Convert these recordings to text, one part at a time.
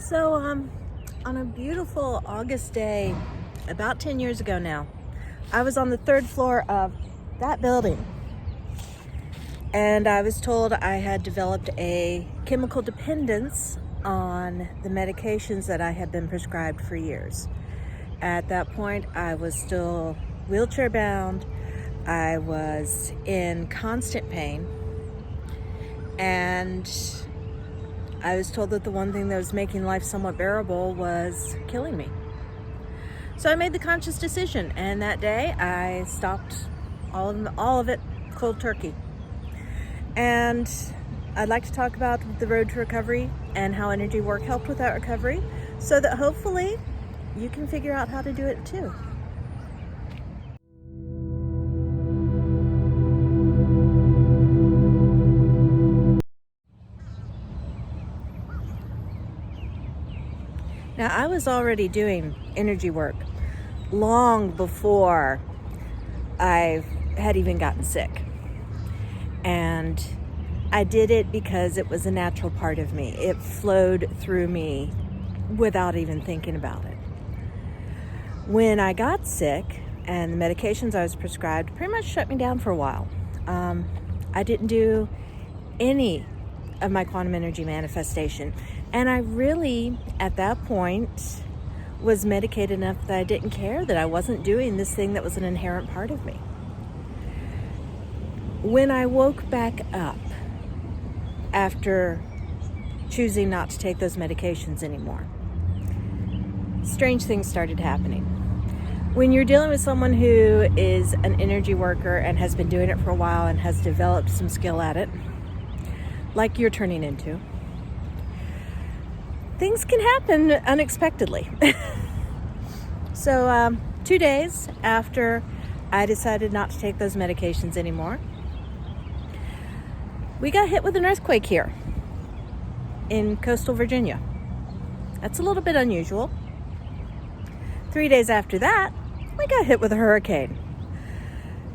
So, on a beautiful August day, about 10 years ago now, I was on the third floor of that building, and I was told I had developed a chemical dependence on the medications that I had been prescribed for years. At that point, I was still wheelchair bound. I was in constant pain, and I was told that the one thing that was making life somewhat bearable was killing me. So I made the conscious decision, and that day I stopped all of it cold turkey. And I'd like to talk about the road to recovery and how energy work helped with that recovery, so that hopefully you can figure out how to do it too. Now, I was already doing energy work long before I had even gotten sick. And I did it because it was a natural part of me. It flowed through me without even thinking about it. When I got sick and the medications I was prescribed pretty much shut me down for a while, I didn't do any of my quantum energy manifestation. And I really, at that point, was medicated enough that I didn't care that I wasn't doing this thing that was an inherent part of me. When I woke back up after choosing not to take those medications anymore, strange things started happening. When you're dealing with someone who is an energy worker and has been doing it for a while and has developed some skill at it, like you're turning into, things can happen unexpectedly. So 2 days after I decided not to take those medications anymore, we got hit with an earthquake here in coastal Virginia. That's a little bit unusual. 3 days after that, we got hit with a hurricane.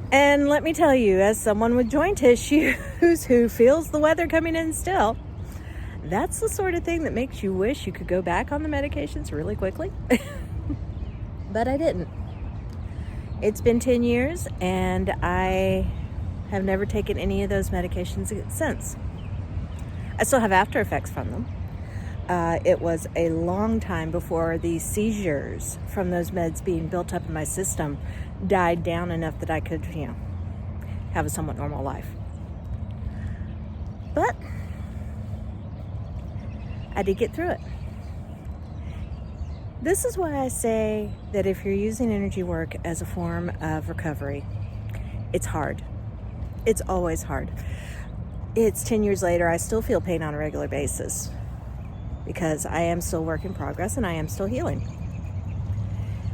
And let me tell you, as someone with joint issues who feels the weather coming in still, that's the sort of thing that makes you wish you could go back on the medications really quickly. But I didn't. It's been 10 years and I have never taken any of those medications since. I still have after effects from them. It was a long time before the seizures from those meds being built up in my system died down enough that I could, have a somewhat normal life. But I did get through it. This is why I say that if you're using energy work as a form of recovery, it's hard. It's always hard. It's 10 years later, I still feel pain on a regular basis because I am still work in progress and I am still healing.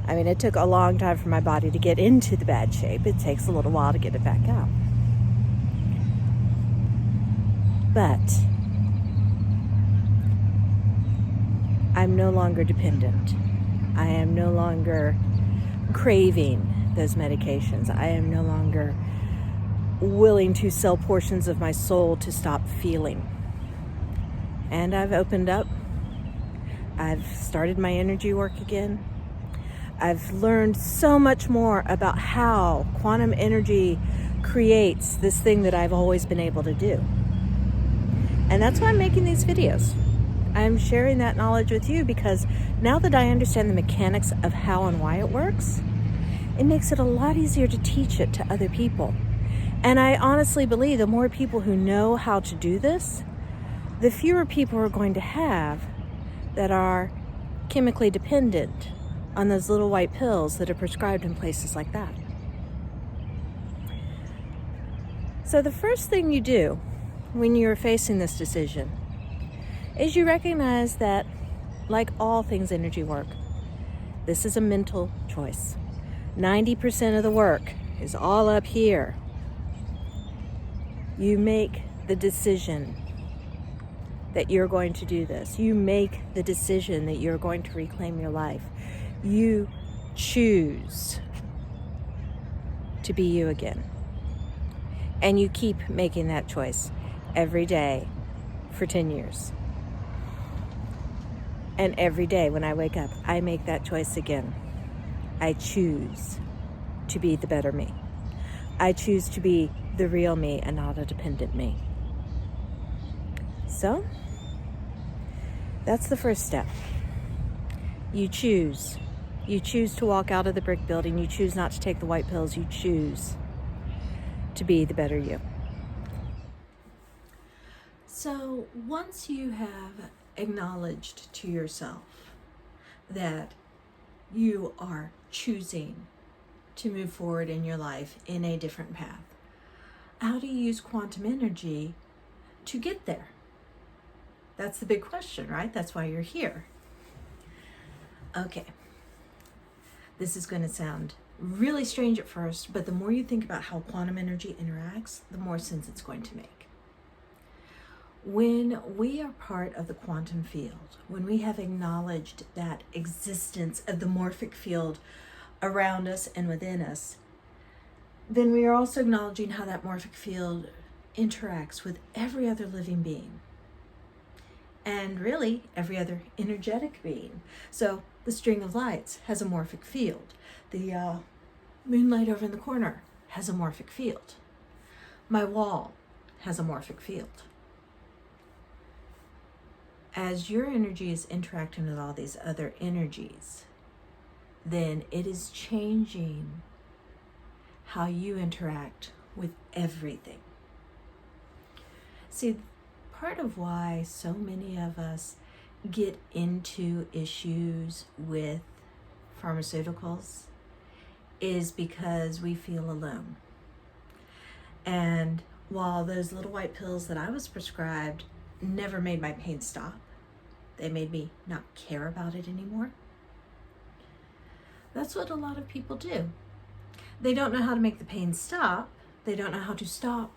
I mean, it took a long time for my body to get into the bad shape. It takes a little while to get it back out. But I'm no longer dependent. I am no longer craving those medications. I am no longer willing to sell portions of my soul to stop feeling. And I've opened up. I've started my energy work again. I've learned so much more about how quantum energy creates this thing that I've always been able to do. And that's why I'm making these videos. I'm sharing that knowledge with you because now that I understand the mechanics of how and why it works, it makes it a lot easier to teach it to other people. And I honestly believe the more people who know how to do this, the fewer people are going to have that are chemically dependent on those little white pills that are prescribed in places like that. So the first thing you do when you're facing this decision is you recognize that, like all things energy work, this is a mental choice. 90% of the work is all up here. You make the decision that you're going to do this. You make the decision that you're going to reclaim your life. You choose to be you again. And you keep making that choice every day for 10 years. And every day when I wake up, I make that choice again. I choose to be the better me. I choose to be the real me and not a dependent me. So, that's the first step. You choose. You choose to walk out of the brick building. You choose not to take the white pills. You choose to be the better you. So once you have acknowledged to yourself that you are choosing to move forward in your life in a different path, how do you use quantum energy to get there? That's the big question, right? That's why you're here. Okay. This is going to sound really strange at first, but the more you think about how quantum energy interacts, the more sense it's going to make. When we are part of the quantum field, when we have acknowledged that existence of the morphic field around us and within us, then we are also acknowledging how that morphic field interacts with every other living being. And really, every other energetic being. So the string of lights has a morphic field. The moonlight over in the corner has a morphic field. My wall has a morphic field. As your energy is interacting with all these other energies, then it is changing how you interact with everything. See, part of why so many of us get into issues with pharmaceuticals is because we feel alone. And while those little white pills that I was prescribed never made my pain stop, they made me not care about it anymore. That's what a lot of people do. They don't know how to make the pain stop. They don't know how to stop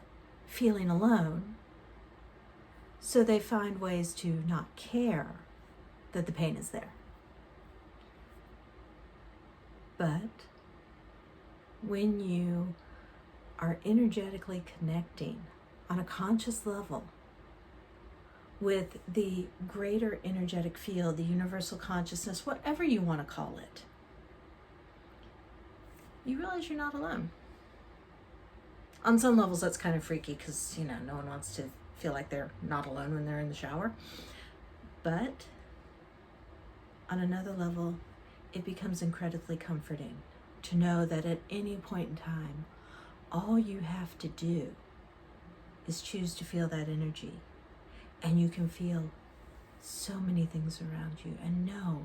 feeling alone. So they find ways to not care that the pain is there. But when you are energetically connecting on a conscious level with the greater energetic field, the universal consciousness, whatever you want to call it, you realize you're not alone. On some levels, that's kind of freaky because, no one wants to feel like they're not alone when they're in the shower. But on another level, it becomes incredibly comforting to know that at any point in time, all you have to do is choose to feel that energy. And you can feel so many things around you and know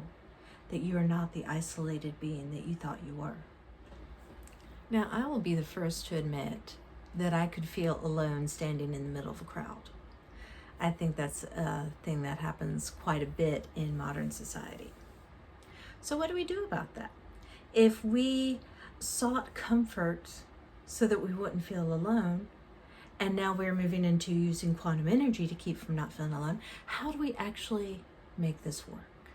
that you are not the isolated being that you thought you were. Now, I will be the first to admit that I could feel alone standing in the middle of a crowd. I think that's a thing that happens quite a bit in modern society. So what do we do about that? If we sought comfort so that we wouldn't feel alone, and now we're moving into using quantum energy to keep from not feeling alone, how do we actually make this work?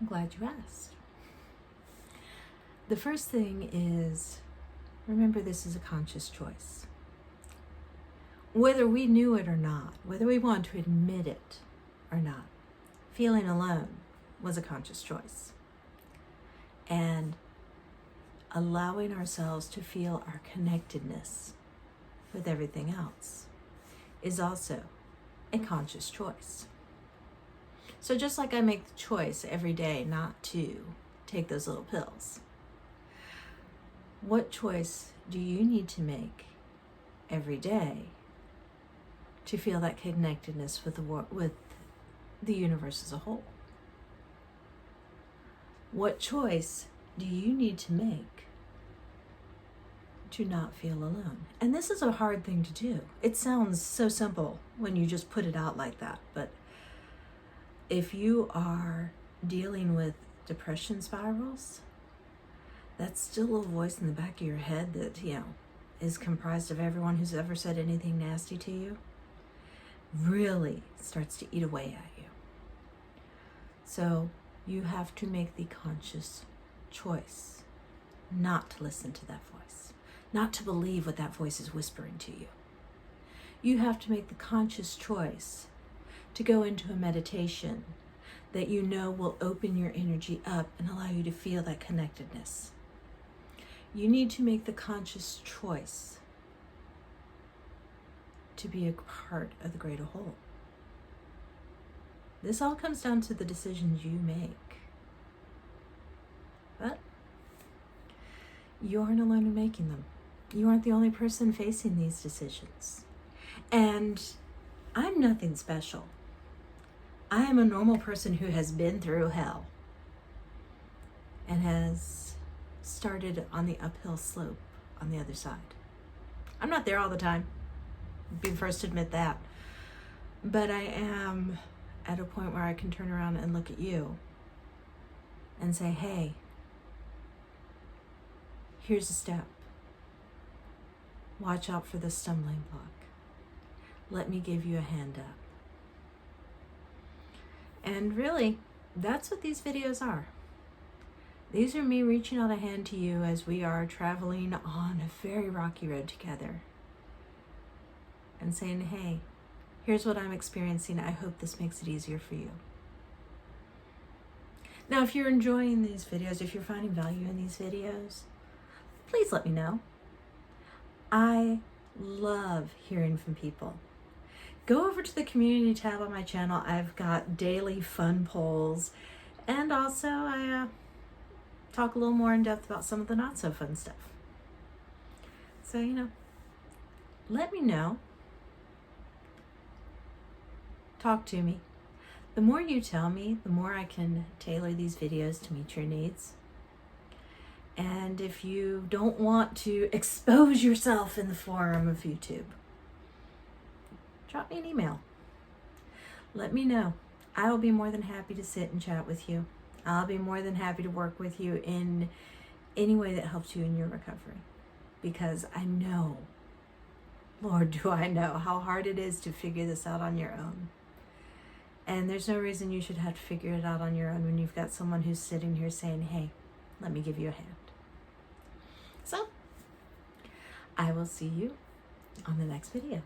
I'm glad you asked. The first thing is, remember this is a conscious choice. Whether we knew it or not, whether we want to admit it or not, feeling alone was a conscious choice. And allowing ourselves to feel our connectedness with everything else is also a conscious choice. So just like I make the choice every day not to take those little pills, what choice do you need to make every day to feel that connectedness with the universe as a whole? What choice do you need to make to not feel alone? And this is a hard thing to do. It sounds so simple when you just put it out like that, but if you are dealing with depression spirals, that's still a voice in the back of your head that, is comprised of everyone who's ever said anything nasty to you, really starts to eat away at you. So you have to make the conscious choice not to listen to that voice, not to believe what that voice is whispering to you. You have to make the conscious choice to go into a meditation that you know will open your energy up and allow you to feel that connectedness. You need to make the conscious choice to be a part of the greater whole. This all comes down to the decisions you make. But you aren't alone in making them. You aren't the only person facing these decisions. And I'm nothing special. I am a normal person who has been through hell and has started on the uphill slope on the other side. I'm not there all the time. I'll be the first to admit that. But I am at a point where I can turn around and look at you and say, hey, here's a step. Watch out for the stumbling block. Let me give you a hand up. And really, that's what these videos are. These are me reaching out a hand to you as we are traveling on a very rocky road together and saying, hey, here's what I'm experiencing. I hope this makes it easier for you. Now, if you're enjoying these videos, if you're finding value in these videos, please let me know. I love hearing from people. Go over to the community tab on my channel. I've got daily fun polls, and also I talk a little more in depth about some of the not so fun stuff. So, let me know. Talk to me. The more you tell me, the more I can tailor these videos to meet your needs. And if you don't want to expose yourself in the forum of YouTube, drop me an email. Let me know. I will be more than happy to sit and chat with you. I'll be more than happy to work with you in any way that helps you in your recovery. Because I know, Lord, do I know how hard it is to figure this out on your own. And there's no reason you should have to figure it out on your own when you've got someone who's sitting here saying, hey, let me give you a hand. So, I will see you on the next video.